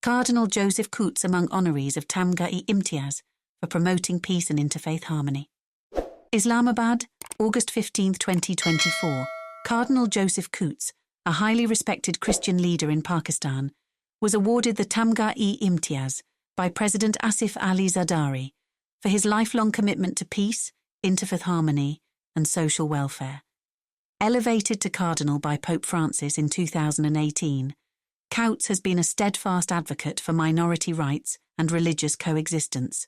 Cardinal Joseph Coutts among honorees of Tamgha-i-Imtiaz for promoting peace and interfaith harmony. Islamabad, August 15, 2024. Cardinal Joseph Coutts, a highly respected Christian leader in Pakistan, was awarded the Tamgha-i-Imtiaz by President Asif Ali Zardari for his lifelong commitment to peace, interfaith harmony, and social welfare. Elevated to Cardinal by Pope Francis in 2018, Coutts has been a steadfast advocate for minority rights and religious coexistence.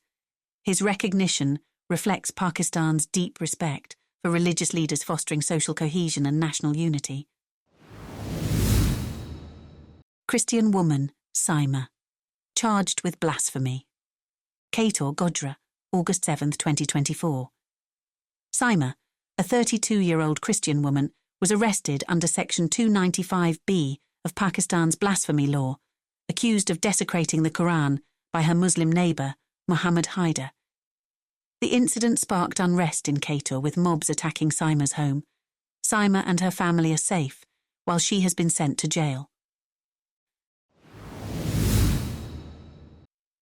His recognition reflects Pakistan's deep respect for religious leaders fostering social cohesion and national unity. Christian woman, Saima, charged with blasphemy. Kator, Godhra, August 7, 2024. Saima, a 32-year-old Christian woman, was arrested under Section 295B of Pakistan's blasphemy law, accused of desecrating the Quran by her Muslim neighbour, Muhammad Haider. The incident sparked unrest in Kator, with mobs attacking Saima's home. Saima and her family are safe, while she has been sent to jail.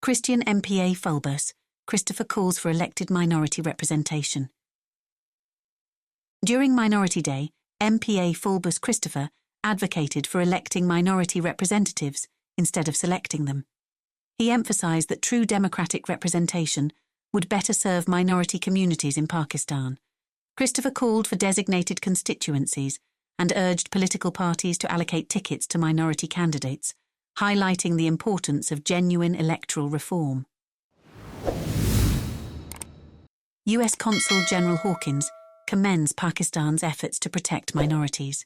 Christian MPA Falbous, Christopher calls for elected minority representation. During Minority Day, MPA Falbous Christopher advocated for electing minority representatives instead of selecting them. He emphasised that true democratic representation would better serve minority communities in Pakistan. Christopher called for designated constituencies and urged political parties to allocate tickets to minority candidates, highlighting the importance of genuine electoral reform. US Consul General Hawkins commends Pakistan's efforts to protect minorities.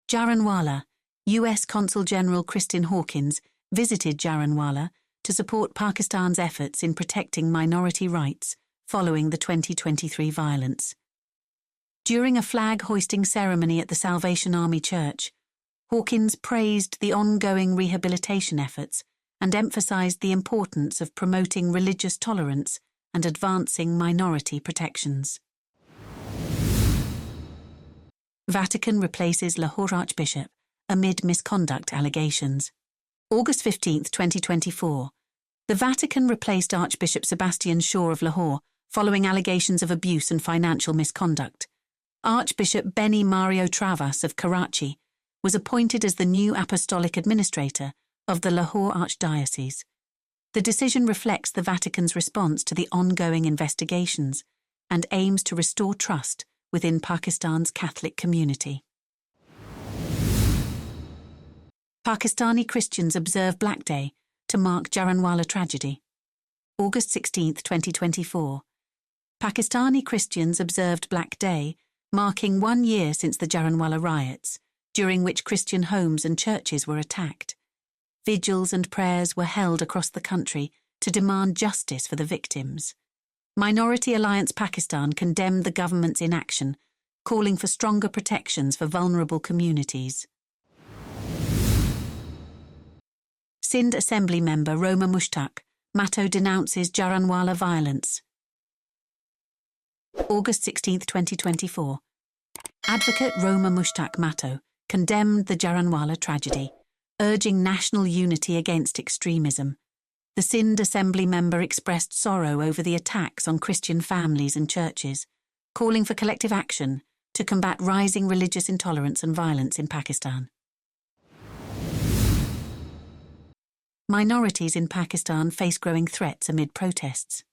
Jaranwala, US Consul General Kristin Hawkins visited Jaranwala to support Pakistan's efforts in protecting minority rights following the 2023 violence. During a flag-hoisting ceremony at the Salvation Army Church, Hawkins praised the ongoing rehabilitation efforts and emphasised the importance of promoting religious tolerance and advancing minority protections. Vatican replaces Lahore Archbishop amid misconduct allegations. August 15, 2024. The Vatican replaced Archbishop Sebastian Shaw of Lahore following allegations of abuse and financial misconduct. Archbishop Benny Mario Travas of Karachi was appointed as the new apostolic administrator of the Lahore Archdiocese. The decision reflects the Vatican's response to the ongoing investigations and aims to restore trust within Pakistan's Catholic community. Pakistani Christians observe Black Day to mark Jaranwala tragedy. August 16, 2024. Pakistani Christians observed Black Day, marking 1 year since the Jaranwala riots, during which Christian homes and churches were attacked. Vigils and prayers were held across the country to demand justice for the victims. Minority Alliance Pakistan condemned the government's inaction, calling for stronger protections for vulnerable communities. Sindh Assembly member Roma Mushtaq Matto denounces Jaranwala violence. August 16, 2024. Advocate Roma Mushtaq Matto condemned the Jaranwala tragedy, urging national unity against extremism. The Sindh Assembly member expressed sorrow over the attacks on Christian families and churches, calling for collective action to combat rising religious intolerance and violence in Pakistan. Minorities in Pakistan face growing threats amid protests.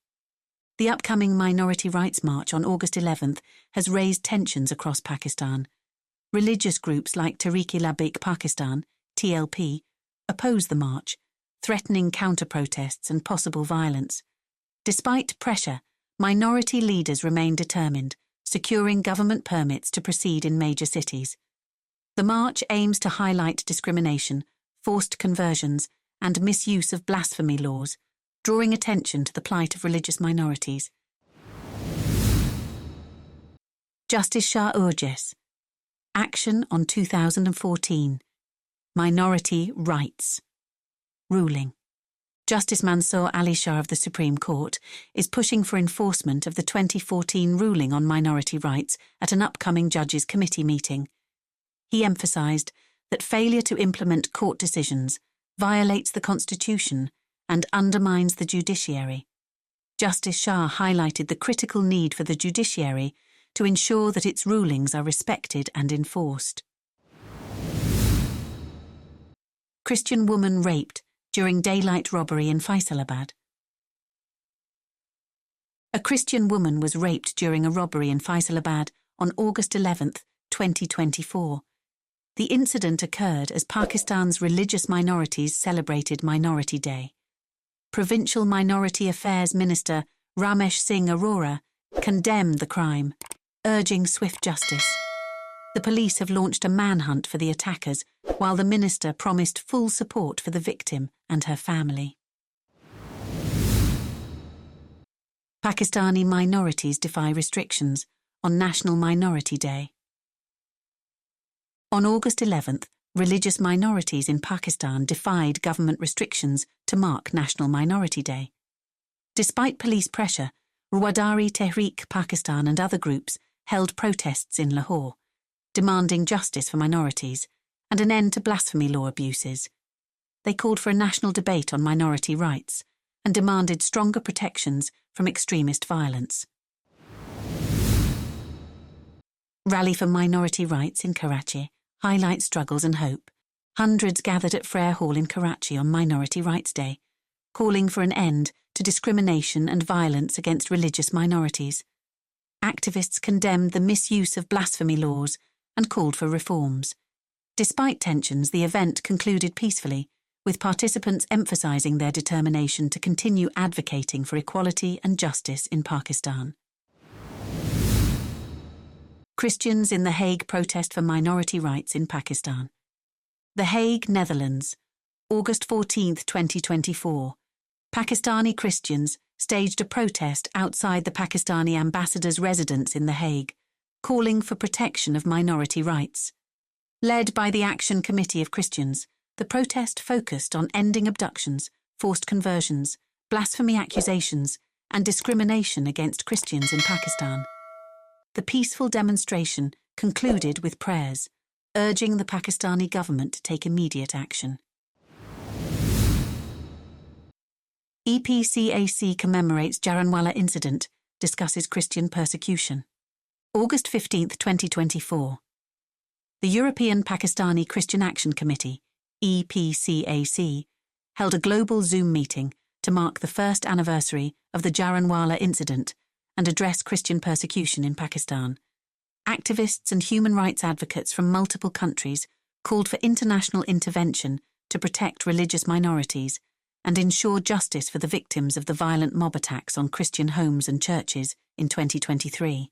The upcoming Minority Rights March on August 11th has raised tensions across Pakistan. Religious groups like Tehreek-e-Labbaik Pakistan, TLP, oppose the march, threatening counter-protests and possible violence. Despite pressure, minority leaders remain determined, securing government permits to proceed in major cities. The march aims to highlight discrimination, forced conversions, and misuse of blasphemy laws, drawing attention to the plight of religious minorities. Justice Shah urges action on 2014. Minority rights. Ruling. Justice Mansour Ali Shah of the Supreme Court is pushing for enforcement of the 2014 ruling on minority rights at an upcoming Judges' Committee meeting. He emphasised that failure to implement court decisions violates the Constitution, and undermines the judiciary. Justice Shah highlighted the critical need for the judiciary to ensure that its rulings are respected and enforced. Christian woman raped during daylight robbery in Faisalabad. A Christian woman was raped during a robbery in Faisalabad on August 11, 2024. The incident occurred as Pakistan's religious minorities celebrated Minority Day. Provincial Minority Affairs Minister Ramesh Singh Arora condemned the crime, urging swift justice. The police have launched a manhunt for the attackers, while the minister promised full support for the victim and her family. Pakistani minorities defy restrictions on National Minority Day. On August 11th, religious minorities in Pakistan defied government restrictions to mark National Minority Day. Despite police pressure, Ruwadari Tehreek Pakistan and other groups held protests in Lahore, demanding justice for minorities and an end to blasphemy law abuses. They called for a national debate on minority rights and demanded stronger protections from extremist violence. Rally for Minority Rights in Karachi highlights struggles and hope. Hundreds gathered at Frere Hall in Karachi on Minority Rights Day, calling for an end to discrimination and violence against religious minorities. Activists condemned the misuse of blasphemy laws and called for reforms. Despite tensions, the event concluded peacefully, with participants emphasising their determination to continue advocating for equality and justice in Pakistan. Christians in The Hague protest for minority rights in Pakistan. The Hague, Netherlands, August 14, 2024. Pakistani Christians staged a protest outside the Pakistani ambassador's residence in The Hague, calling for protection of minority rights. Led by the Action Committee of Christians, the protest focused on ending abductions, forced conversions, blasphemy accusations, and discrimination against Christians in Pakistan. The peaceful demonstration concluded with prayers, urging the Pakistani government to take immediate action. EPCAC commemorates Jaranwala incident, discusses Christian persecution. August 15, 2024. The European Pakistani Christian Action Committee, EPCAC, held a global Zoom meeting to mark the first anniversary of the Jaranwala incident and address Christian persecution in Pakistan. Activists and human rights advocates from multiple countries called for international intervention to protect religious minorities and ensure justice for the victims of the violent mob attacks on Christian homes and churches in 2023.